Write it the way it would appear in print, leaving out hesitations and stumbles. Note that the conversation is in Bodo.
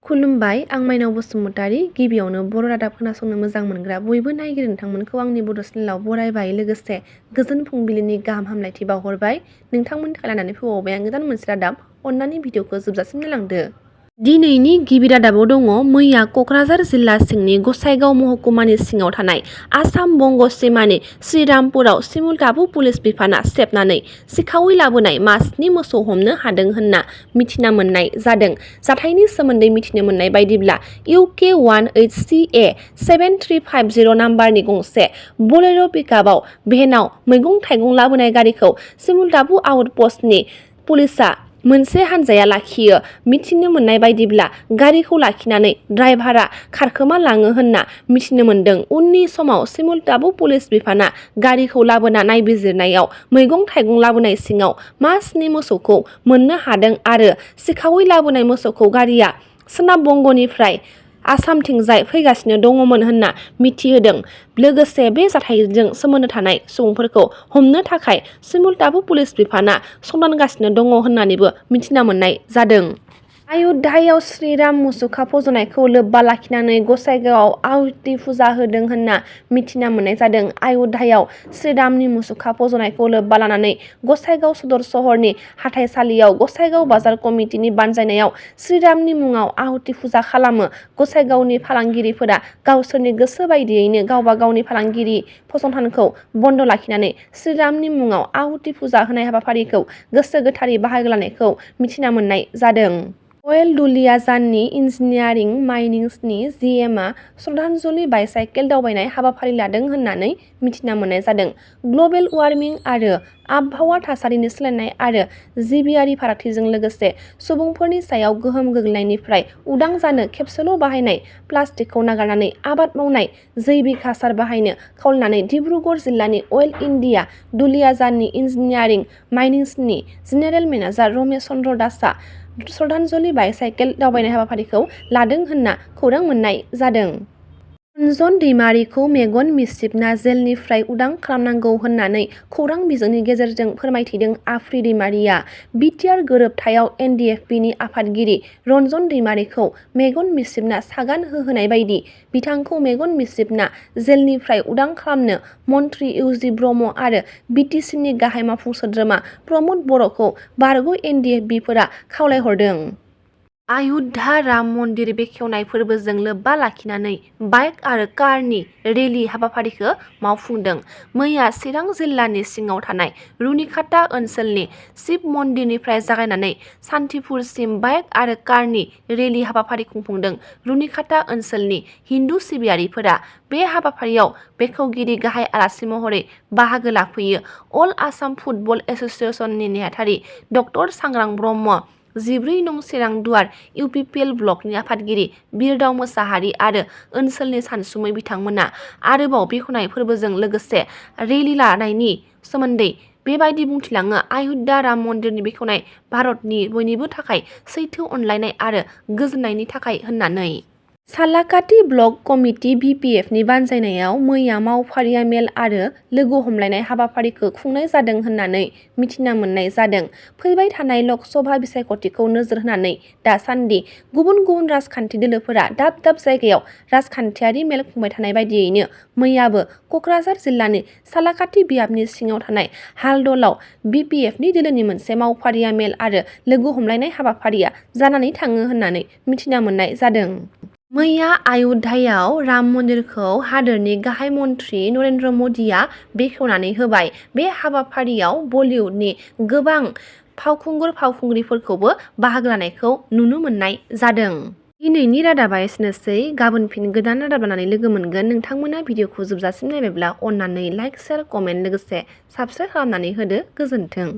खुलुमबाय, आं माइनाव बसुमतारी। गिबियावनो बर' रादाब खोनासंनो मोजां मोनग्रा बयबो नायगिरि नोंथांमोनखौ आंनि बड' चेनेलाव बरायबाय। लोगोसे गोजोन फुंबिलिनि गाहाम हामलायथि बावहरबाय। नोंथांमोननि थाखाय लानानै फैबावबाय आं गोदान मोनसे रादाब। अन्नानै भिडिअखौ जोबजासिम नायलांदो। दिनैनि गिबि रादाबाव दङ मैया क'क्राझार जिल्ला सिंनि गसाइगाव महकुमानि सिङाव थानाय आसाम बंग सिमानि श्रीरामपुराव सिमुलताबु पुलिस बिफाना सेबनानै सिखावै लाबोनाय मासनि मोसौ हमनो हादों होनना मिथिना मोननाय जादों। जाथायनि सोमोन्दै मिथिनो मोननाय बायदिब्ला UK 18CA 7350 नाम्बारनि गंसे बर'र पिकआपआव भेनाव मैगं थाइगं लाबोनाय गारिखौ सिमुलताबु आउटपस्टनि पुलिसआ मोनसे हानजाया लाखियो। मिथिनो मोननाय बायदिब्ला गारिखौ लाखिनानै ड्राइभारा खारखोमा लाङो होनना मिथिनो मोन्दों। उननि समाव सिमुलताबु पुलिस बिफाना गारिखौ लाबोना नायबिजिरनायाव मैगं थाइगं लाबोनाय सिङाव मासनि मोसौखौ मोननो हादों आरो सिखावै लाबोनाय मोसौखौ गारिया सोनाब बंगनिफ्राय आसामथिंजाय फैगासिनो दङमोन होनना मिथिहोदों। लोगोसे बे जाथायजों सोमोन्दो थानाय सुबुंफोरखौ हमनो थाखाय सिमुलताबु पुलिस बिफाना संदानगासिनो दङ होननानैबो मिथिना मोननाय जादों। अयोध्यायाव श्रीराम मुसुखा फज'नायखौ लोब्बा लाखिनानै गसाइगावआव आहुति फुजा होदों होनना मिथिना मोननाय जादों। अयोध्यायाव श्रीरामनि मुसुखा फज'नायखौ लोब्बा लानानै गसाइगाव सदर सहरनि हाथाइसालियाव गसाइगाव बाजार कमिटिनि बानजायनायाव श्रीरामनि मुङाव आहुति फुजा खालामो। गसाइगावनि फालांगिरिफोरा गावसोरनि गोसो बायदियैनो गावबा गावनि फालांगिरि फसंथानखौ बन्द लाखिनानै श्रीरामनि मुङाव आहुति फुजा होनाय हाबाफारिखौ गोसो गोथारै बाहागो लानायखौ मिथिना मोननाय जादों। अइल दुलियाजाननि इन्जिनियारिं माइनिंसनि GMआ श्रद्धांजलि बाइसाइकेल दावबायनाय हाबाफारि लादों होननानै मिथिना मोननाय जादों। ग्लबेल वार्मिं आरो आबहावा थासारिनि सोलायनाय आरो जिबियारि फारागथिजों लोगोसे सुबुंफोरनि सायाव गोहोम गोग्लैनायनिफ्राय उदां जानो खेबसेल' बाहायनाय प्लास्टिकखौ नागारनानै आबाद मावनाय जैबिक हासार बाहायनो खावलायनानै डिब्रुगड़ जिल्लानि अइल इन्डिया दुलियाजाननि इन्जिनियारिं माइनिंसनि जेनेरेल मेनेजार रमेश चन्द्र दासआ श्रद्धांजलि बाइसाइकेल दावबायनाय हाबाफारिखौ लादों होनना खौरां मोननाय जादों। रन्जन दैमारिखौ मेगन मिसिबना जेलनिफ्राय उदां खालामनांगौ होननानै खौरां बिजोंनि गेजेरजों फोरमायथिदों आफ्रि दैमारिया। बिटिआर गोरोबथायाव NDFBनि आफादगिरि रन्जन दैमारिखौ मेगन मिसिबना सागान होहोनाय बायदि बिथांखौ मेगन मिसिबना जेलनिफ्राय उदां खालामनो मन्त्रि इउजि ब्रह्म आरो BTCनि गाहाय मावफुं सोद्रोमा प्रमद बर'खौ बारग' NDFBफोरा खावलायहरदों। अयोध्या राम मन्दिर बेखेवनाय फोरबोजों लोब्बा लाखिनानै बाइक आरो कारनि रेलि हाबाफारिखौ मावफुंदों। मैया चिरां जिल्लानि सिङाव थानाय रुनिखाता ओनसोलनि शिब मन्दिरनिफ्राय जागायनानै सान्थिपुरसिम बाइक आरो कारनि रेलि हाबाफारि खुंफुंदों। रुनिखाता ओनसोलनि हिन्दु सिबियारिफोरा बे हाबाफारियाव बेखेवगिरि गाहाय आलासि महरै बाहागो लाफैयो। अल आसाम फुटबल एस'सिएशननि नेहाथारि डक्टर सांग्रां ब्रह्म, 14 नं चिरां दुवार UPPL ब्लकनि आफादगिरि बिरदाव मोसाहारि आरो ओनसोलनि सानसुमै बिथांमोना आरोबाव बेखेवनाय फोरबोजों लोगोसे रेलि लानायनि सोमोन्दै बेबायदि बुंथिलाङो। अयोध्या राम मन्दिरनि बेखेवनाय भारतनि बयनिबो थाखाय सैथो, अनलायनाय आरो गोजोननायनि थाखाय होननानै। सालाकाटि ब्लक कमिटि BPFनि बानजायनायाव मैया मावफारिया मेल आरो लोगो हमलायनाय हाबाफारिखौ खुंनाय जादों होननानै मिथिना मोननाय जादों। फैबाय थानाय लकसभा बिसायख'थिखौ नोजोर होनानै दासान्दि गुबुन गुबुन राजखान्थि दोलोफोरा दाब दाब जायगायाव राजखान्थियारि मेल खुंबाय थानाय बायदियैनो मैयाबो क'क्राझार जिल्लानि सालाकाटि बियाबनि सिङाव थानाय हालदलाव BPFनि दोलोनि मोनसे मावफारिया मेल आरो लोगो हमलायनाय हाबाफारिया जानानै थाङो होननानै मिथिना मोननाय जादों। मैया अयोध्यायाव राम मन्दिरखौ हादोरनि गाहाय मन्त्रि नरेन्द्र मदिया बेखेवनानै होबाय। बे हाबाफारियाव बलिउडनि गोबां फावखुंगुर-फावखुंग्रिफोरखौबो बाहागो लानायखौ नुनो मोननाय जादों। दिनैनि रादाबा एसेनोसै। गाबोन फिन गोदान रादाब लानानै लोगो मोनगोन। नोंथांमोना भिडिअखौ जोबजासिम नायबायब्ला अन्नानै लाइक, शेयार, कमेन्ट लोगोसे साबस्क्राइब खालामनानै होदो। गोजोन्थों।